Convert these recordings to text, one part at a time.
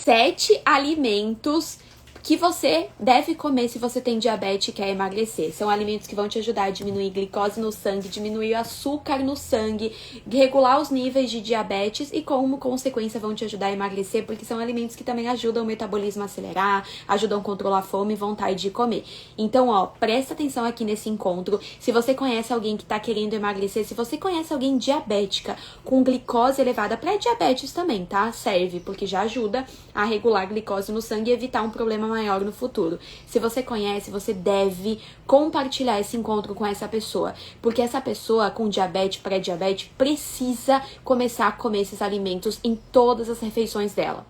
7 alimentos que você deve comer se você tem diabetes e quer emagrecer. São alimentos que vão te ajudar a diminuir glicose no sangue, diminuir o açúcar no sangue, regular os níveis de diabetes e, como consequência, vão te ajudar a emagrecer, porque são alimentos que também ajudam o metabolismo a acelerar, ajudam a controlar a fome e vontade de comer. Então, presta atenção aqui nesse encontro. Se você conhece alguém que tá querendo emagrecer, se você conhece alguém diabética com glicose elevada, pré-diabetes também, tá? Serve, porque já ajuda a regular a glicose no sangue e evitar um problema maior no futuro. Se você conhece, você deve compartilhar esse encontro com essa pessoa, porque essa pessoa com diabetes, pré-diabetes, precisa começar a comer esses alimentos em todas as refeições dela.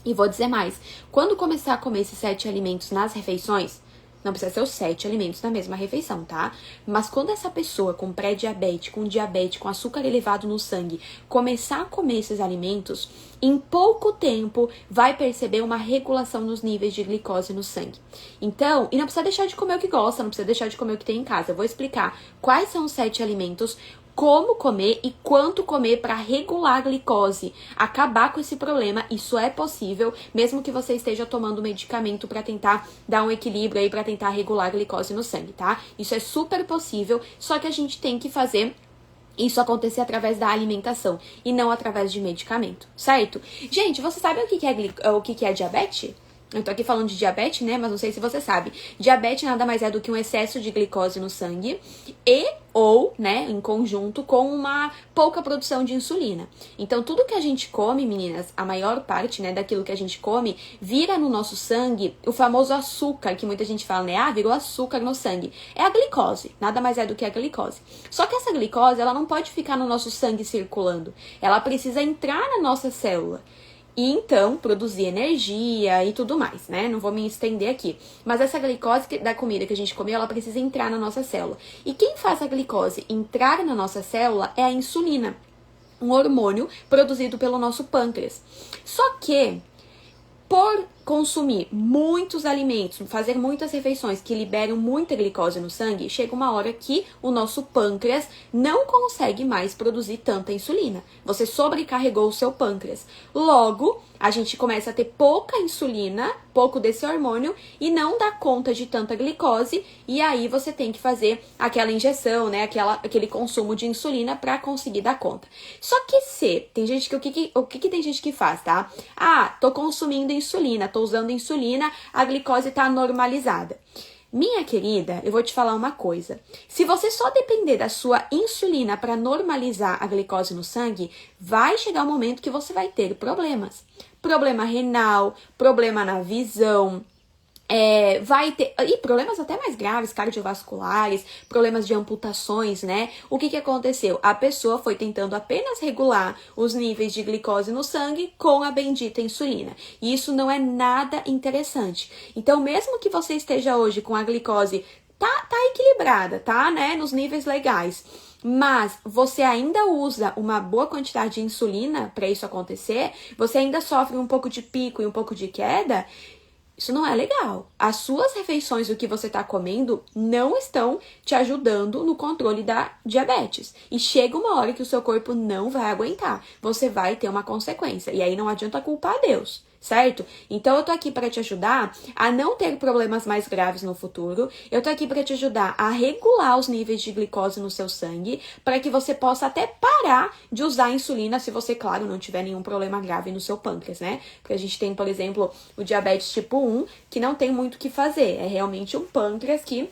E vou dizer mais, quando começar a comer esses 7 alimentos nas refeições, não precisa ser os 7 alimentos na mesma refeição, tá? Mas quando essa pessoa com pré-diabetes, com diabetes, com açúcar elevado no sangue, começar a comer esses alimentos, em pouco tempo vai perceber uma regulação nos níveis de glicose no sangue. Então, e não precisa deixar de comer o que gosta, não precisa deixar de comer o que tem em casa. Eu vou explicar quais são os 7 alimentos, como comer e quanto comer para regular a glicose, acabar com esse problema. Isso é possível, mesmo que você esteja tomando medicamento para tentar dar um equilíbrio aí, para tentar regular a glicose no sangue, tá? Isso é super possível, só que a gente tem que fazer isso acontecer através da alimentação e não através de medicamento, certo? Gente, você sabe o que é diabetes? Eu tô aqui falando de diabetes, né? Mas não sei se você sabe. Diabetes nada mais é do que um excesso de glicose no sangue ou, né, em conjunto com uma pouca produção de insulina. Então, tudo que a gente come, meninas, a maior parte, né, daquilo que a gente come, vira no nosso sangue o famoso açúcar, que muita gente fala, né? Virou açúcar no sangue. É a glicose, nada mais é do que a glicose. Só que essa glicose, ela não pode ficar no nosso sangue circulando. Ela precisa entrar na nossa célula. E então produzir energia e tudo mais, né? Não vou me estender aqui. Mas essa glicose da comida que a gente comeu, ela precisa entrar na nossa célula. E quem faz a glicose entrar na nossa célula é a insulina, um hormônio produzido pelo nosso pâncreas. Só que, por consumir muitos alimentos, fazer muitas refeições que liberam muita glicose no sangue, chega uma hora que o nosso pâncreas não consegue mais produzir tanta insulina. Você sobrecarregou o seu pâncreas. Logo, a gente começa a ter pouca insulina, pouco desse hormônio, e não dá conta de tanta glicose, e aí você tem que fazer aquela injeção, né, aquele consumo de insulina para conseguir dar conta. Só que tem gente que, o que tem gente que faz, tá? Tô consumindo insulina, tô usando insulina, a glicose tá normalizada. Minha querida, eu vou te falar uma coisa. Se você só depender da sua insulina para normalizar a glicose no sangue, vai chegar um momento que você vai ter problemas. Problema renal, problema na visão, vai ter e problemas até mais graves, cardiovasculares, problemas de amputações, né? O que aconteceu? A pessoa foi tentando apenas regular os níveis de glicose no sangue com a bendita insulina. E isso não é nada interessante. Então, mesmo que você esteja hoje com a glicose tá equilibrada, tá, né? Nos níveis legais, mas você ainda usa uma boa quantidade de insulina para isso acontecer, você ainda sofre um pouco de pico e um pouco de queda. Isso não é legal. As suas refeições, o que você está comendo, não estão te ajudando no controle da diabetes. E chega uma hora que o seu corpo não vai aguentar. Você vai ter uma consequência. E aí não adianta culpar a Deus, certo? Então eu tô aqui para te ajudar a não ter problemas mais graves no futuro. Eu tô aqui para te ajudar a regular os níveis de glicose no seu sangue, para que você possa até parar de usar insulina, se você, claro, não tiver nenhum problema grave no seu pâncreas, né? Porque a gente tem, por exemplo, o diabetes tipo 1, que não tem muito o que fazer. É realmente um pâncreas que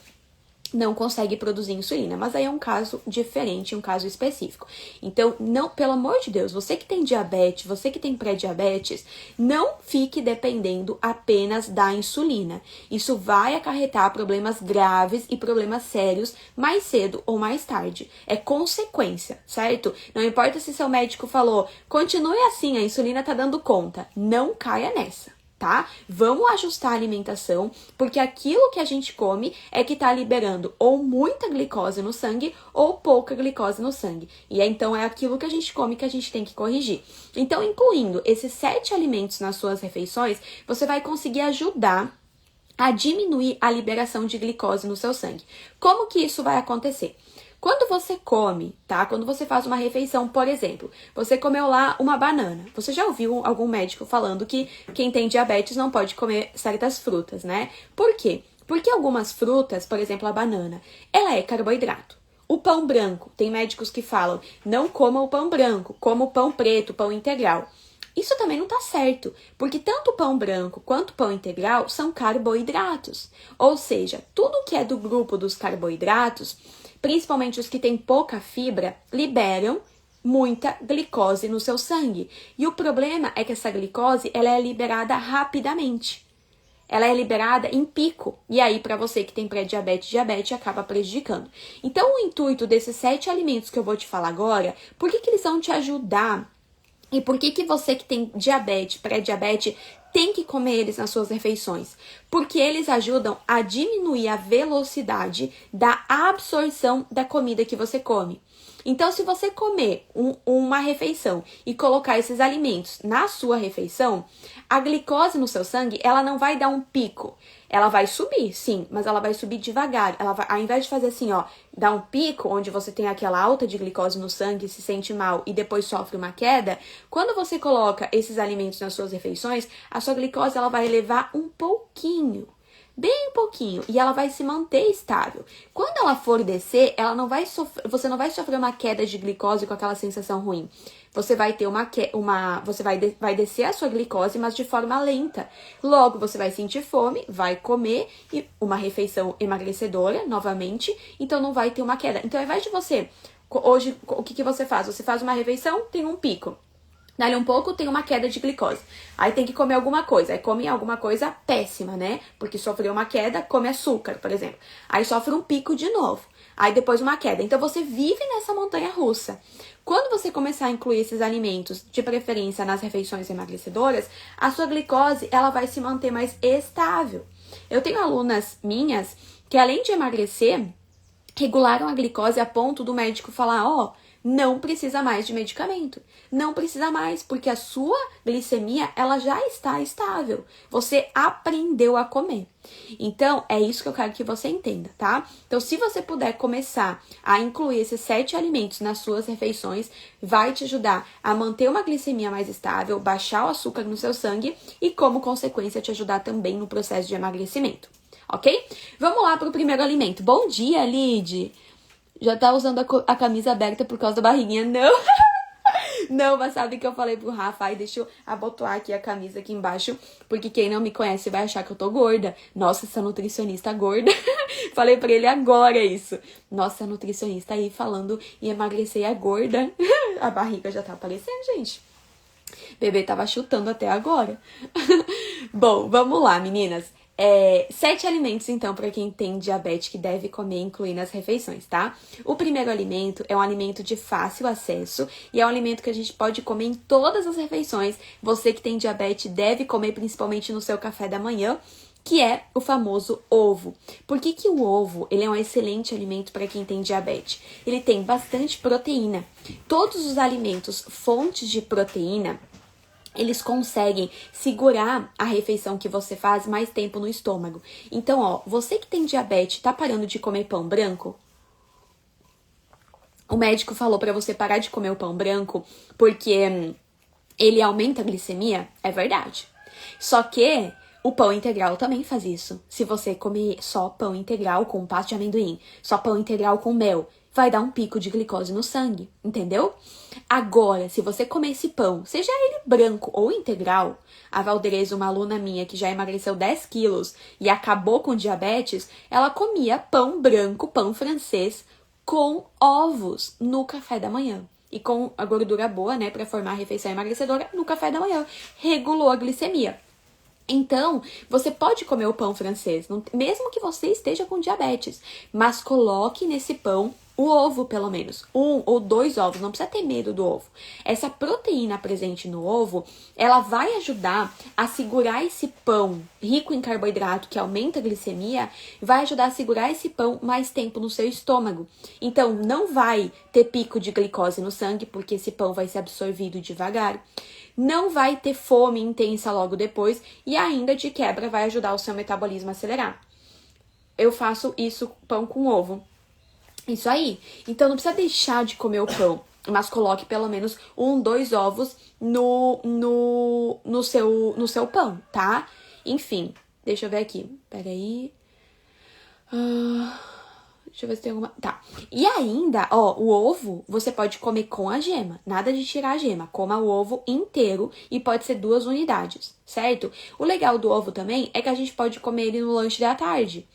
não consegue produzir insulina, mas aí é um caso diferente, um caso específico. Então, não, pelo amor de Deus, você que tem diabetes, você que tem pré-diabetes, não fique dependendo apenas da insulina. Isso vai acarretar problemas graves e problemas sérios mais cedo ou mais tarde. É consequência, certo? Não importa se seu médico falou, continue assim, a insulina tá dando conta. Não caia nessa. Tá? Vamos ajustar a alimentação, porque aquilo que a gente come é que tá liberando ou muita glicose no sangue ou pouca glicose no sangue. E então é aquilo que a gente come que a gente tem que corrigir. Então, incluindo esses 7 alimentos nas suas refeições, você vai conseguir ajudar a diminuir a liberação de glicose no seu sangue. Como que isso vai acontecer? Quando você come, tá? Quando você faz uma refeição, por exemplo, você comeu lá uma banana. Você já ouviu algum médico falando que quem tem diabetes não pode comer certas frutas, né? Por quê? Porque algumas frutas, por exemplo, a banana, ela é carboidrato. O pão branco, tem médicos que falam, não coma o pão branco, coma o pão preto, pão integral. Isso também não tá certo, porque tanto o pão branco quanto o pão integral são carboidratos. Ou seja, tudo que é do grupo dos carboidratos, principalmente os que têm pouca fibra, liberam muita glicose no seu sangue. E o problema é que essa glicose ela é liberada rapidamente. Ela é liberada em pico. E aí, para você que tem pré-diabetes, diabetes, acaba prejudicando. Então, o intuito desses 7 alimentos que eu vou te falar agora, por que eles vão te ajudar? E por que você que tem diabetes, pré-diabetes, tem que comer eles nas suas refeições? Porque eles ajudam a diminuir a velocidade da absorção da comida que você come. Então, se você comer uma refeição e colocar esses alimentos na sua refeição, a glicose no seu sangue, ela não vai dar um pico. Ela vai subir, sim, mas ela vai subir devagar. Ela vai, ao invés de fazer assim, ó, dar um pico, onde você tem aquela alta de glicose no sangue, se sente mal e depois sofre uma queda, quando você coloca esses alimentos nas suas refeições, a sua glicose ela vai elevar um pouquinho. Bem pouquinho, e ela vai se manter estável. Quando ela for descer, ela não vai você não vai sofrer uma queda de glicose com aquela sensação ruim. Você vai ter você vai descer a sua glicose, mas de forma lenta. Logo, você vai sentir fome, vai comer e uma refeição emagrecedora, novamente, então não vai ter uma queda. Então, ao invés de você, hoje, o que você faz? Você faz uma refeição, tem um pico. Dali um pouco, tem uma queda de glicose. Aí tem que comer alguma coisa. Aí come alguma coisa péssima, né? Porque sofreu uma queda, come açúcar, por exemplo. Aí sofre um pico de novo. Aí depois uma queda. Então você vive nessa montanha russa. Quando você começar a incluir esses alimentos, de preferência nas refeições emagrecedoras, a sua glicose ela vai se manter mais estável. Eu tenho alunas minhas que, além de emagrecer, regularam a glicose a ponto do médico falar, ó, não precisa mais de medicamento. Não precisa mais, porque a sua glicemia, ela já está estável. Você aprendeu a comer. Então, é isso que eu quero que você entenda, tá? Então, se você puder começar a incluir esses 7 alimentos nas suas refeições, vai te ajudar a manter uma glicemia mais estável, baixar o açúcar no seu sangue e, como consequência, te ajudar também no processo de emagrecimento. Ok? Vamos lá para o primeiro alimento. Bom dia, Lid! Já tá usando a camisa aberta por causa da barriguinha? Não! Não, mas sabe que eu falei pro Rafa, ai, deixa eu abotoar aqui a camisa aqui embaixo, porque quem não me conhece vai achar que eu tô gorda. Nossa, essa nutricionista gorda. Falei pra ele agora isso. Nossa, a nutricionista aí falando em emagrecer é gorda. A barriga já tá aparecendo, gente. Bebê tava chutando até agora. Bom, vamos lá, meninas. 7 alimentos, então, para quem tem diabetes que deve comer, incluindo as refeições, tá? O primeiro alimento é um alimento de fácil acesso e é um alimento que a gente pode comer em todas as refeições. Você que tem diabetes deve comer principalmente no seu café da manhã, que é o famoso ovo. Por que que o ovo ele é um excelente alimento para quem tem diabetes? Ele tem bastante proteína. Todos os alimentos fontes de proteína, eles conseguem segurar a refeição que você faz mais tempo no estômago. Então, ó, você que tem diabetes, tá parando de comer pão branco? O médico falou pra você parar de comer o pão branco porque ele aumenta a glicemia? É verdade. Só que o pão integral também faz isso. Se você comer só pão integral com pasta de amendoim, só pão integral com mel, vai dar um pico de glicose no sangue, entendeu? Agora, se você comer esse pão, seja ele branco ou integral, a Valdereza, uma aluna minha que já emagreceu 10 quilos e acabou com diabetes, ela comia pão branco, pão francês, com ovos no café da manhã. E com a gordura boa, né, para formar a refeição emagrecedora no café da manhã. Regulou a glicemia. Então, você pode comer o pão francês, mesmo que você esteja com diabetes, mas coloque nesse pão o ovo, pelo menos. 1 ou 2 ovos, não precisa ter medo do ovo. Essa proteína presente no ovo, ela vai ajudar a segurar esse pão rico em carboidrato, que aumenta a glicemia, vai ajudar a segurar esse pão mais tempo no seu estômago. Então, não vai ter pico de glicose no sangue, porque esse pão vai ser absorvido devagar. Não vai ter fome intensa logo depois e ainda de quebra vai ajudar o seu metabolismo a acelerar. Eu faço isso, pão com ovo. Isso aí. Então não precisa deixar de comer o pão, mas coloque pelo menos 1, 2 ovos no seu pão, tá? Enfim, deixa eu ver aqui. Peraí. Deixa eu ver se tem alguma. Tá. E ainda, ó, o ovo você pode comer com a gema. Nada de tirar a gema. Coma o ovo inteiro e pode ser 2 unidades, certo? O legal do ovo também é que a gente pode comer ele no lanche da tarde.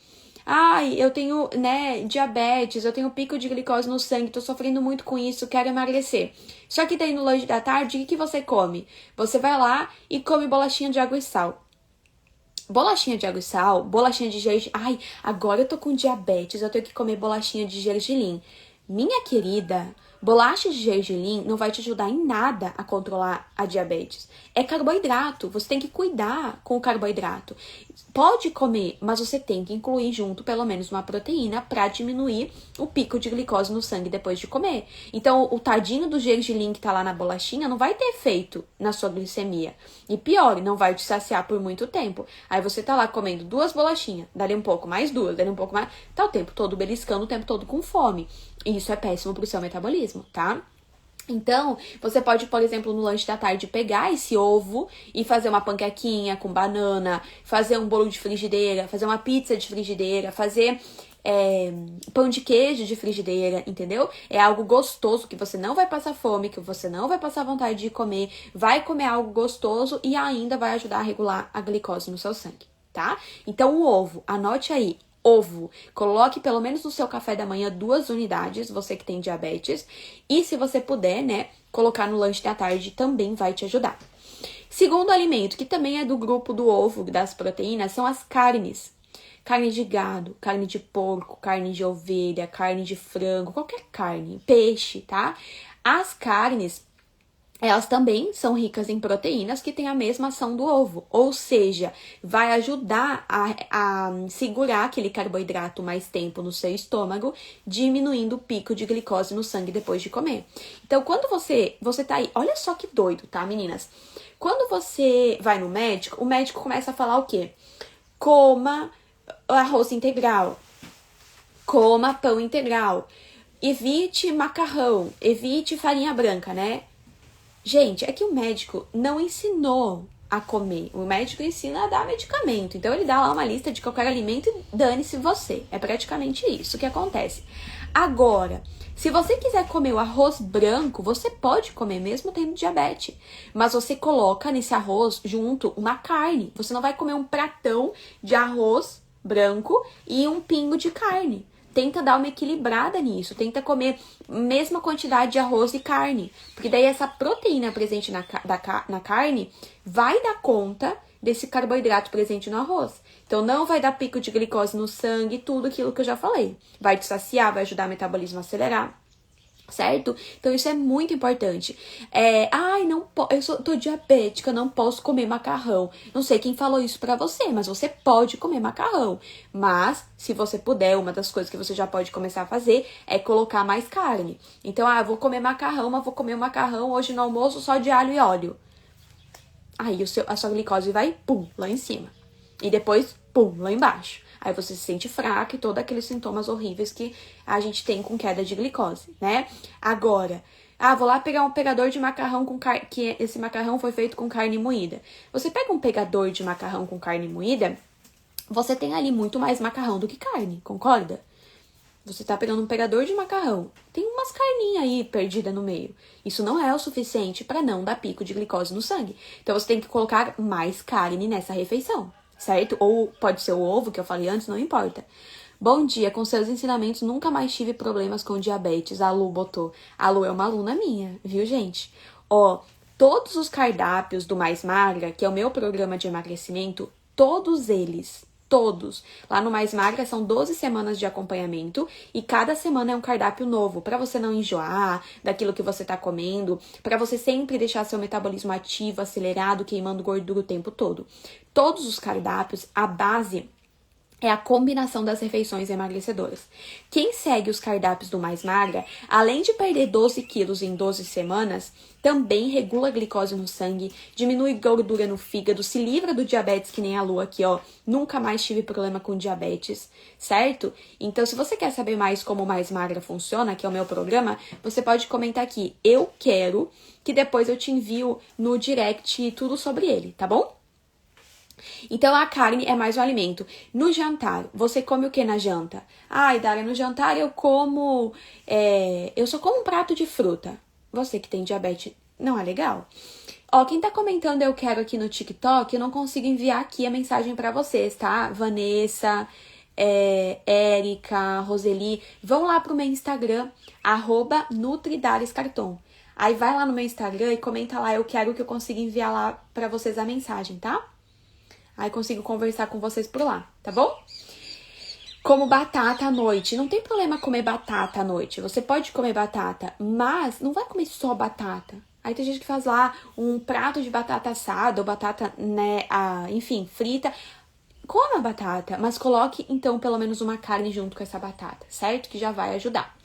Ai, eu tenho, né, diabetes, eu tenho pico de glicose no sangue, tô sofrendo muito com isso, quero emagrecer. Só que daí no lanche da tarde, o que você come? Você vai lá e come bolachinha de água e sal. Bolachinha de água e sal, bolachinha de gergelim. Ai, agora eu tô com diabetes, eu tenho que comer bolachinha de gergelim. Minha querida, bolacha de gergelim não vai te ajudar em nada a controlar a diabetes. É carboidrato, você tem que cuidar com o carboidrato. Pode comer, mas você tem que incluir junto pelo menos uma proteína para diminuir o pico de glicose no sangue depois de comer. Então, o tadinho do gergelim que tá lá na bolachinha não vai ter efeito na sua glicemia. E pior, não vai te saciar por muito tempo. Aí você tá lá comendo 2 bolachinhas, dali um pouco mais 2, dali um pouco mais... Tá o tempo todo beliscando, o tempo todo com fome. E isso é péssimo pro seu metabolismo, tá? Então, você pode, por exemplo, no lanche da tarde, pegar esse ovo e fazer uma panquequinha com banana, fazer um bolo de frigideira, fazer uma pizza de frigideira, fazer pão de queijo de frigideira, entendeu? É algo gostoso, que você não vai passar fome, que você não vai passar vontade de comer, vai comer algo gostoso e ainda vai ajudar a regular a glicose no seu sangue, tá? Então, o ovo, anote aí. Ovo, coloque pelo menos no seu café da manhã 2 unidades, você que tem diabetes. E se você puder, né, colocar no lanche da tarde também vai te ajudar. Segundo alimento, que também é do grupo do ovo, das proteínas, são as carnes. Carne de gado, carne de porco, carne de ovelha, carne de frango, qualquer carne, peixe, tá? As carnes, elas também são ricas em proteínas que têm a mesma ação do ovo, ou seja, vai ajudar a segurar aquele carboidrato mais tempo no seu estômago, diminuindo o pico de glicose no sangue depois de comer. Então, quando você tá aí, olha só que doido, tá, meninas? Quando você vai no médico, o médico começa a falar o quê? Coma arroz integral, coma pão integral, evite macarrão, evite farinha branca, né? Gente, é que o médico não ensinou a comer. O médico ensina a dar medicamento. Então, ele dá lá uma lista de qualquer alimento e dane-se você. É praticamente isso que acontece. Agora, se você quiser comer o arroz branco, você pode comer mesmo tendo diabetes. Mas você coloca nesse arroz junto uma carne. Você não vai comer um pratão de arroz branco e um pingo de carne. Tenta dar uma equilibrada nisso, tenta comer a mesma quantidade de arroz e carne, porque daí essa proteína presente na carne vai dar conta desse carboidrato presente no arroz. Então não vai dar pico de glicose no sangue, tudo aquilo que eu já falei. Vai te saciar, vai ajudar o metabolismo a acelerar. Certo? Então isso é muito importante. Tô diabética, não posso comer macarrão. Não sei quem falou isso pra você, mas você pode comer macarrão. Mas, se você puder, uma das coisas que você já pode começar a fazer é colocar mais carne. Então, eu vou comer macarrão, mas vou comer o macarrão hoje no almoço só de alho e óleo. Aí a sua glicose vai, pum, lá em cima. E depois, pum, lá embaixo. Aí você se sente fraca e todos aqueles sintomas horríveis que a gente tem com queda de glicose, né? Agora, vou lá pegar um pegador de macarrão com carne, que esse macarrão foi feito com carne moída. Você pega um pegador de macarrão com carne moída, você tem ali muito mais macarrão do que carne, concorda? Você tá pegando um pegador de macarrão, tem umas carninhas aí perdidas no meio. Isso não é o suficiente para não dar pico de glicose no sangue. Então você tem que colocar mais carne nessa refeição. Certo? Ou pode ser o ovo, que eu falei antes, não importa. Bom dia, com seus ensinamentos nunca mais tive problemas com diabetes. A Lu botou. A Lu é uma aluna minha, viu, gente? Ó, todos os cardápios do Mais Magra, que é o meu programa de emagrecimento, todos eles, todos, lá no Mais Magra são 12 semanas de acompanhamento e cada semana é um cardápio novo, para você não enjoar daquilo que você tá comendo, para você sempre deixar seu metabolismo ativo, acelerado, queimando gordura o tempo todo. Todos os cardápios, a base é a combinação das refeições emagrecedoras. Quem segue os cardápios do Mais Magra, além de perder 12 quilos em 12 semanas, também regula a glicose no sangue, diminui gordura no fígado, se livra do diabetes, que nem a Lu aqui, ó. Nunca mais tive problema com diabetes, certo? Então, se você quer saber mais como o Mais Magra funciona, que é o meu programa, você pode comentar aqui. Eu quero que depois eu te envio no direct tudo sobre ele, tá bom? Então, a carne é mais um alimento. No jantar, você come o que na janta? Ai, Dara, no jantar eu como... eu só como um prato de fruta. Você que tem diabetes, não é legal? Ó, quem tá comentando eu quero aqui no TikTok, eu não consigo enviar aqui a mensagem pra vocês, tá? Vanessa, Érica, Roseli, vão lá pro meu Instagram, @NutriDaresCarton. Aí vai lá no meu Instagram e comenta lá, eu quero que eu consiga enviar lá pra vocês a mensagem, tá? Aí consigo conversar com vocês por lá, tá bom? Como batata à noite. Não tem problema comer batata à noite. Você pode comer batata, mas não vai comer só batata. Aí tem gente que faz lá um prato de batata assada ou batata, né, enfim, frita. Coma a batata, mas coloque então pelo menos uma carne junto com essa batata, certo? Que já vai ajudar.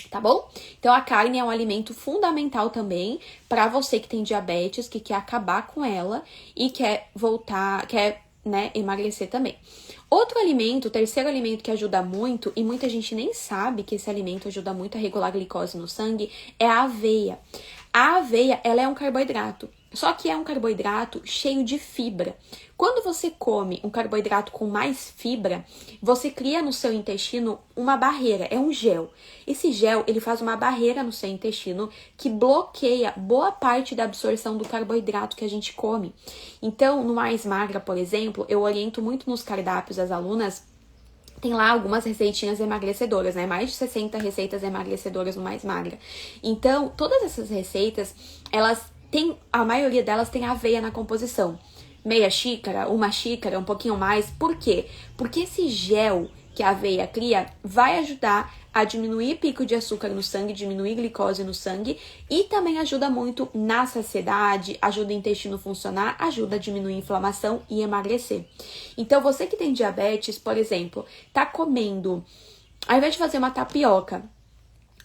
Tá bom? Então a carne é um alimento fundamental também para você que tem diabetes, que quer acabar com ela e quer voltar, né, emagrecer também. Outro alimento, o terceiro alimento que ajuda muito, e muita gente nem sabe que esse alimento ajuda muito a regular a glicose no sangue, é a aveia. A aveia, ela é um carboidrato, só que é um carboidrato cheio de fibra. Quando você come um carboidrato com mais fibra, você cria no seu intestino uma barreira, é um gel. Esse gel, ele faz uma barreira no seu intestino que bloqueia boa parte da absorção do carboidrato que a gente come. Então, no Mais Magra, por exemplo, eu oriento muito nos cardápios as alunas. Tem lá algumas receitinhas emagrecedoras, né? Mais de 60 receitas emagrecedoras no Mais Magra. Então, todas essas receitas, a maioria delas tem aveia na composição. Meia xícara, uma xícara, um pouquinho mais. Por quê? Porque esse gel que a aveia cria vai ajudar a diminuir pico de açúcar no sangue, diminuir glicose no sangue e também ajuda muito na saciedade, ajuda o intestino a funcionar, ajuda a diminuir a inflamação e emagrecer. Então, você que tem diabetes, por exemplo, tá comendo, ao invés de fazer uma tapioca,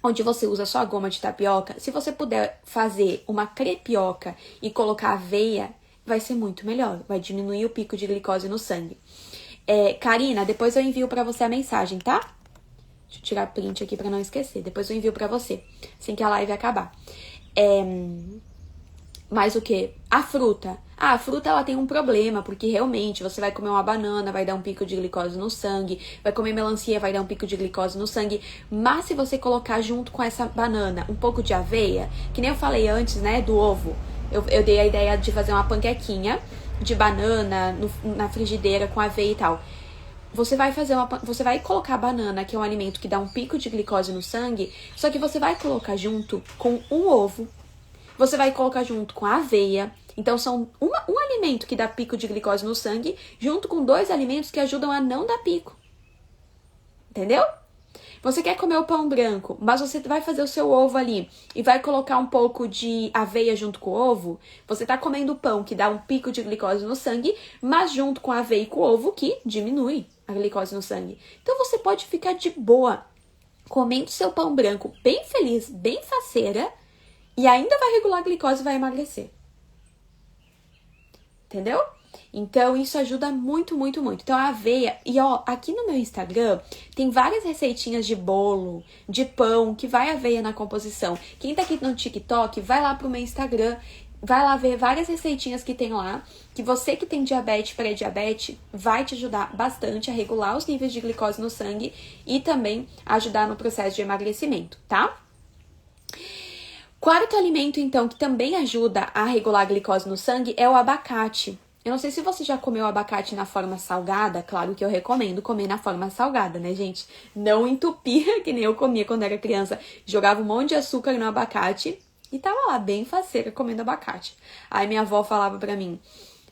onde você usa só a goma de tapioca, se você puder fazer uma crepioca e colocar aveia, vai ser muito melhor, vai diminuir o pico de glicose no sangue. Karina, depois eu envio pra você a mensagem, tá? Deixa eu tirar print aqui pra não esquecer. Depois eu envio pra você, assim que a live acabar. Mas o que? A fruta. A fruta, ela tem um problema, porque realmente você vai comer uma banana, vai dar um pico de glicose no sangue, vai comer melancia, vai dar um pico de glicose no sangue, mas se você colocar junto com essa banana um pouco de aveia, que nem eu falei antes, né, do ovo, eu dei a ideia de fazer uma panquequinha de banana na frigideira com aveia e tal. Você vai colocar a banana, que é um alimento que dá um pico de glicose no sangue, só que você vai colocar junto com um ovo, você vai colocar junto com a aveia. Então, são um alimento que dá pico de glicose no sangue, junto com 2 alimentos que ajudam a não dar pico. Entendeu? Você quer comer o pão branco, mas você vai fazer o seu ovo ali e vai colocar um pouco de aveia junto com o ovo. Você tá comendo o pão que dá um pico de glicose no sangue, mas junto com a aveia e com o ovo que diminui a glicose no sangue. Então você pode ficar de boa comendo seu pão branco bem feliz, bem faceira, e ainda vai regular a glicose e vai emagrecer. Entendeu? Então, isso ajuda muito, muito, muito. Então, a aveia... E, ó, aqui no meu Instagram, tem várias receitinhas de bolo, de pão, que vai aveia na composição. Quem tá aqui no TikTok, vai lá pro meu Instagram, vai lá ver várias receitinhas que tem lá, que você que tem diabetes, pré-diabetes, vai te ajudar bastante a regular os níveis de glicose no sangue e também ajudar no processo de emagrecimento, tá? Quarto alimento, então, que também ajuda a regular a glicose no sangue é o abacate. Eu não sei se você já comeu abacate na forma salgada, claro que eu recomendo comer na forma salgada, né, gente? Não entupir, que nem eu comia quando era criança. Jogava um monte de açúcar no abacate e tava lá, bem faceira, comendo abacate. Aí minha avó falava pra mim,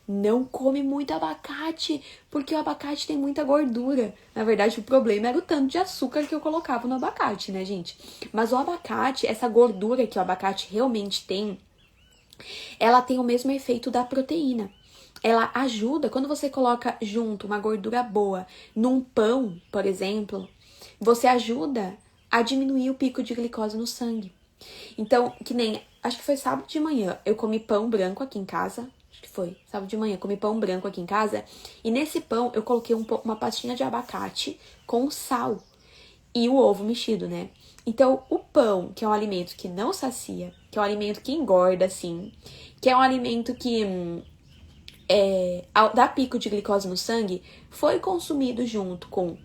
não come muito abacate, porque o abacate tem muita gordura. Na verdade, o problema era o tanto de açúcar que eu colocava no abacate, né, gente? Mas o abacate, essa gordura que o abacate realmente tem, ela tem o mesmo efeito da proteína. ela ajuda, quando você coloca junto uma gordura boa num pão, por exemplo, você ajuda a diminuir o pico de glicose no sangue. Então, que nem, acho que foi sábado de manhã, eu comi pão branco aqui em casa. Acho que foi, sábado de manhã, comi pão branco aqui em casa. E nesse pão eu coloquei uma pastinha de abacate com sal e o ovo mexido, né? Então, o pão, que é um alimento que não sacia, que é um alimento que engorda, assim, que é um alimento que dá pico de glicose no sangue, foi consumido junto com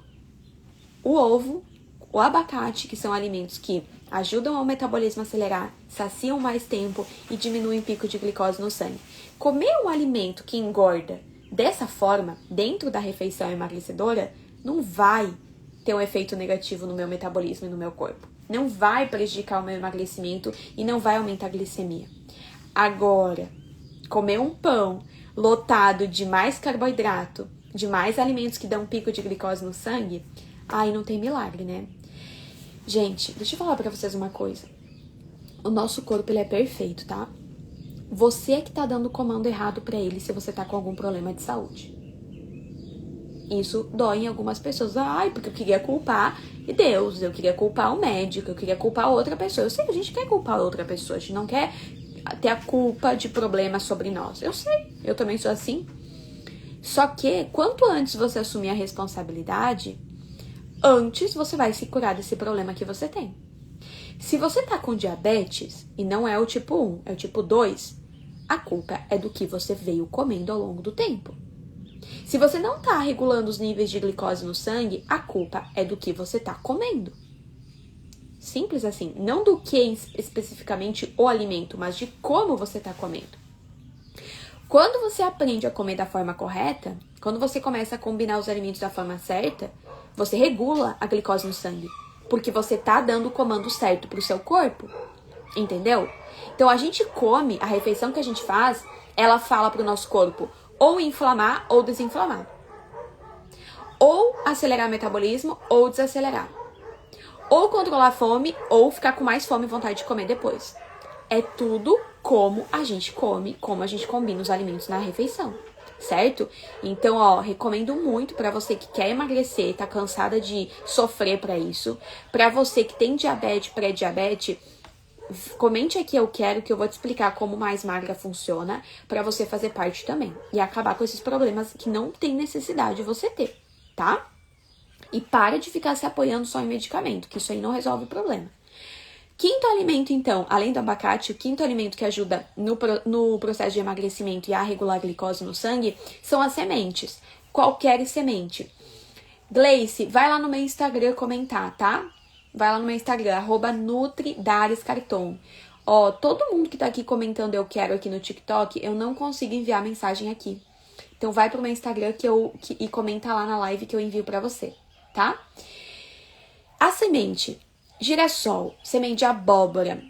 o ovo, o abacate, que são alimentos que ajudam ao metabolismo a acelerar, saciam mais tempo e diminuem o pico de glicose no sangue. Comer um alimento que engorda dessa forma, dentro da refeição emagrecedora, não vai ter um efeito negativo no meu metabolismo e no meu corpo. Não vai prejudicar o meu emagrecimento e não vai aumentar a glicemia. Agora, comer um pão lotado de mais carboidrato, de mais alimentos que dão pico de glicose no sangue, aí não tem milagre, né? Gente, deixa eu falar pra vocês uma coisa. O nosso corpo, ele é perfeito, tá? Você é que tá dando o comando errado pra ele se você tá com algum problema de saúde. Isso dói em algumas pessoas. Ai, porque eu queria culpar Deus, eu queria culpar o médico, eu queria culpar outra pessoa. Eu sei que a gente quer culpar outra pessoa, a gente não quer ter a culpa de problemas sobre nós. Eu sei, eu também sou assim. Só que, quanto antes você assumir a responsabilidade, antes você vai se curar desse problema que você tem. Se você tá com diabetes, e não é o tipo 1, é o tipo 2, a culpa é do que você veio comendo ao longo do tempo. Se você não tá regulando os níveis de glicose no sangue, a culpa é do que você tá comendo. Simples assim. Não do que especificamente o alimento, mas de como você tá comendo. Quando você aprende a comer da forma correta, quando você começa a combinar os alimentos da forma certa, você regula a glicose no sangue. Porque você tá dando o comando certo pro seu corpo. Entendeu? Então a gente come, a refeição que a gente faz, ela fala pro nosso corpo ou inflamar ou desinflamar. Ou acelerar o metabolismo ou desacelerar. Ou controlar a fome ou ficar com mais fome e vontade de comer depois. É tudo como a gente come, como a gente combina os alimentos na refeição, certo? Então, recomendo muito pra você que quer emagrecer, tá cansada de sofrer pra isso. Pra você que tem diabetes, pré-diabetes, comente aqui eu quero que eu vou te explicar como Mais Magra funciona pra você fazer parte também e acabar com esses problemas que não tem necessidade de você ter, tá? E para de ficar se apoiando só em medicamento, que isso aí não resolve o problema. Quinto alimento, então, além do abacate, o quinto alimento que ajuda no processo de emagrecimento e a regular a glicose no sangue são as sementes. Qualquer semente. Gleice, vai lá no meu Instagram comentar, tá? Vai lá no meu Instagram, @NutriDaresCarton. Todo mundo que tá aqui comentando eu quero aqui no TikTok, eu não consigo enviar mensagem aqui. Então vai pro meu Instagram e comenta lá na live que eu envio pra você, tá? A semente, girassol, semente de abóbora,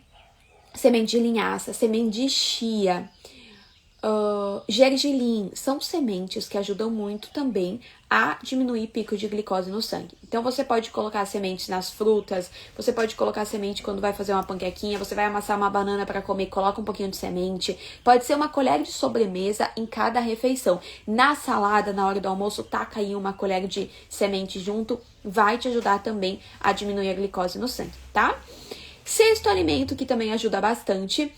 semente de linhaça, semente de chia, gergelim, são sementes que ajudam muito também a diminuir pico de glicose no sangue. Então você pode colocar sementes nas frutas, você pode colocar semente quando vai fazer uma panquequinha, você vai amassar uma banana para comer, coloca um pouquinho de semente. Pode ser uma colher de sobremesa em cada refeição. Na salada, na hora do almoço, taca aí uma colher de semente junto, vai te ajudar também a diminuir a glicose no sangue, tá? Sexto alimento que também ajuda bastante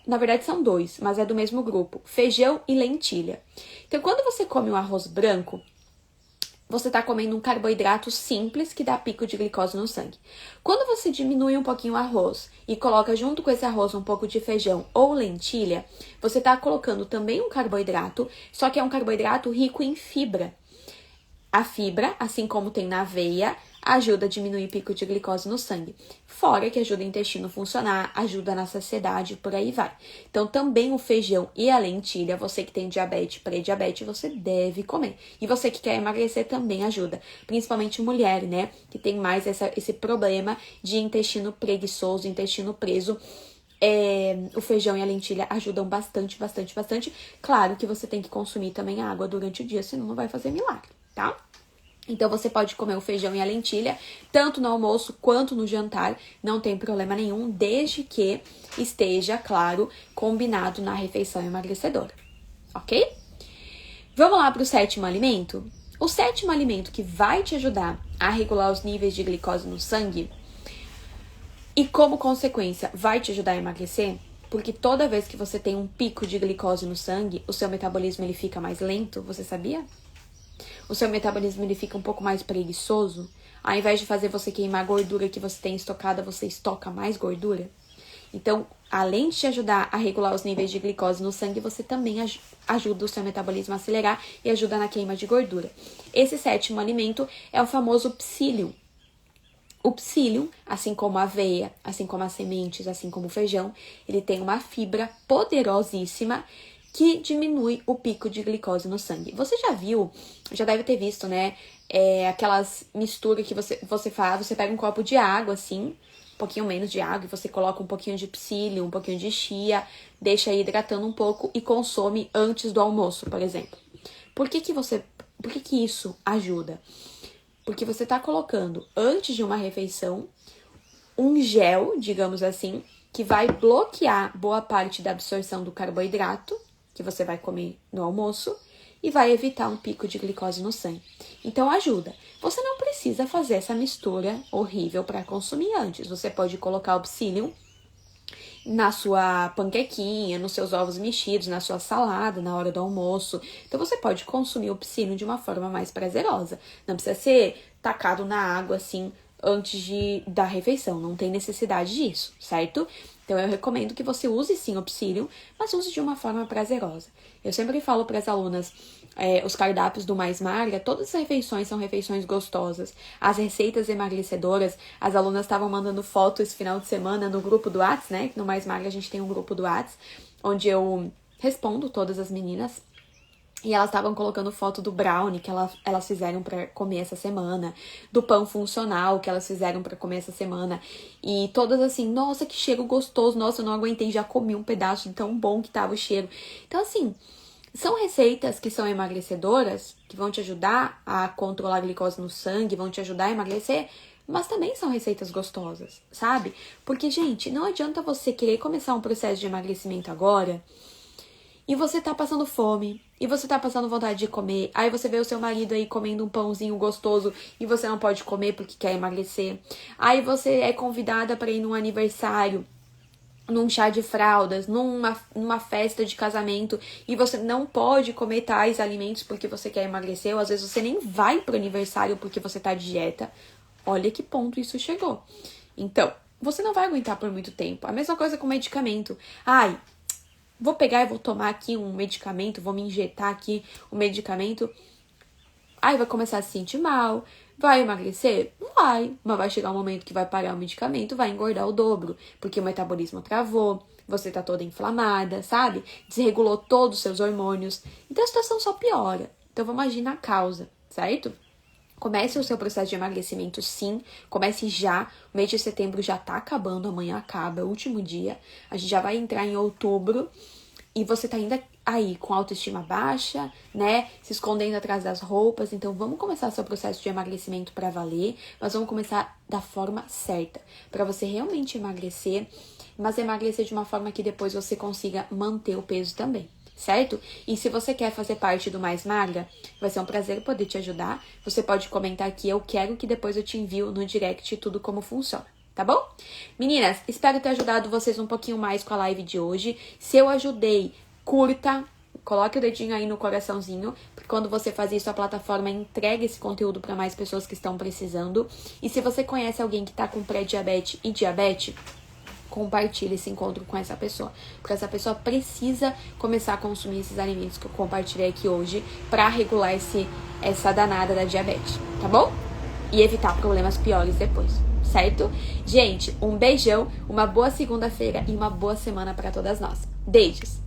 na verdade são dois, mas é do mesmo grupo, feijão e lentilha. Então, quando você come um arroz branco, você tá comendo um carboidrato simples que dá pico de glicose no sangue. Quando você diminui um pouquinho o arroz e coloca junto com esse arroz um pouco de feijão ou lentilha, você tá colocando também um carboidrato, só que é um carboidrato rico em fibra. A fibra, assim como tem na aveia, ajuda a diminuir o pico de glicose no sangue. Fora que ajuda o intestino a funcionar, ajuda na saciedade, por aí vai. Então, também o feijão e a lentilha, você que tem diabetes, pré-diabetes, você deve comer. E você que quer emagrecer também ajuda. Principalmente mulher, né? Que tem mais esse problema de intestino preguiçoso, intestino preso. O feijão e a lentilha ajudam bastante, bastante, bastante. Claro que você tem que consumir também água durante o dia, senão não vai fazer milagre, tá? Então, você pode comer o feijão e a lentilha, tanto no almoço quanto no jantar, não tem problema nenhum, desde que esteja, claro, combinado na refeição emagrecedora, ok? Vamos lá para o sétimo alimento? O sétimo alimento que vai te ajudar a regular os níveis de glicose no sangue e, como consequência, vai te ajudar a emagrecer, porque toda vez que você tem um pico de glicose no sangue, o seu metabolismo ele fica mais lento, você sabia? O seu metabolismo ele fica um pouco mais preguiçoso. Ao invés de fazer você queimar a gordura que você tem estocada, você estoca mais gordura. Então, além de te ajudar a regular os níveis de glicose no sangue, você também ajuda o seu metabolismo a acelerar e ajuda na queima de gordura. Esse sétimo alimento é o famoso psyllium. O psyllium, assim como a aveia, assim como as sementes, assim como o feijão, ele tem uma fibra poderosíssima que diminui o pico de glicose no sangue. Você já deve ter visto, né? Aquelas misturas que você faz, você pega um copo de água, assim, um pouquinho menos de água, e você coloca um pouquinho de psyllium, um pouquinho de chia, deixa aí hidratando um pouco e consome antes do almoço, por exemplo. Por que isso ajuda? Porque você está colocando, antes de uma refeição, um gel, digamos assim, que vai bloquear boa parte da absorção do carboidrato, que você vai comer no almoço, e vai evitar um pico de glicose no sangue. Então, ajuda. Você não precisa fazer essa mistura horrível para consumir antes. Você pode colocar o psyllium na sua panquequinha, nos seus ovos mexidos, na sua salada, na hora do almoço. Então, você pode consumir o psyllium de uma forma mais prazerosa. Não precisa ser tacado na água, assim, antes da refeição. Não tem necessidade disso, certo? Então, eu recomendo que você use, sim, o psyllium, mas use de uma forma prazerosa. Eu sempre falo para as alunas, os cardápios do Mais Magra, todas as refeições são refeições gostosas. As receitas emagrecedoras, as alunas estavam mandando foto esse final de semana no grupo do Whats, né? No Mais Magra a gente tem um grupo do Whats, onde eu respondo todas as meninas. E elas estavam colocando foto do brownie que elas fizeram para comer essa semana, do pão funcional que elas fizeram para comer essa semana. E todas assim, nossa, que cheiro gostoso, nossa, eu não aguentei, já comi um pedaço de tão bom que tava o cheiro. Então, assim, são receitas que são emagrecedoras, que vão te ajudar a controlar a glicose no sangue, vão te ajudar a emagrecer, mas também são receitas gostosas, sabe? Porque, gente, não adianta você querer começar um processo de emagrecimento agora e você tá passando fome, e você tá passando vontade de comer, aí você vê o seu marido aí comendo um pãozinho gostoso e você não pode comer porque quer emagrecer. Aí você é convidada para ir num aniversário, num chá de fraldas, numa festa de casamento, e você não pode comer tais alimentos porque você quer emagrecer, ou às vezes você nem vai pro aniversário porque você tá de dieta. Olha que ponto isso chegou. Então, você não vai aguentar por muito tempo. A mesma coisa com medicamento. Ai, vou pegar e vou tomar aqui um medicamento, vou me injetar aqui um medicamento. Aí vai começar a se sentir mal. Vai emagrecer? Não vai. Mas vai chegar um momento que vai parar o medicamento, vai engordar o dobro. Porque o metabolismo travou, você tá toda inflamada, sabe? Desregulou todos os seus hormônios. Então a situação só piora. Então vamos agir na causa, certo? Comece o seu processo de emagrecimento, sim. Comece já. O mês de setembro já tá acabando, amanhã acaba, é o último dia. A gente já vai entrar em outubro. E você tá ainda aí com autoestima baixa, né? Se escondendo atrás das roupas. Então, vamos começar seu processo de emagrecimento pra valer. Mas vamos começar da forma certa. Pra você realmente emagrecer. Mas emagrecer de uma forma que depois você consiga manter o peso também. Certo? E se você quer fazer parte do Mais Magra, vai ser um prazer poder te ajudar. Você pode comentar aqui, eu quero, que depois eu te envio no direct tudo como funciona, tá bom? Meninas, espero ter ajudado vocês um pouquinho mais com a live de hoje. Se eu ajudei, curta, coloque o dedinho aí no coraçãozinho, porque quando você faz isso, a plataforma entrega esse conteúdo para mais pessoas que estão precisando. E se você conhece alguém que tá com pré-diabetes e diabetes, compartilhe esse encontro com essa pessoa, porque essa pessoa precisa começar a consumir esses alimentos que eu compartilhei aqui hoje para regular essa danada da diabetes, tá bom? E evitar problemas piores depois, certo? Gente, um beijão, uma boa segunda-feira e uma boa semana para todas nós. Beijos!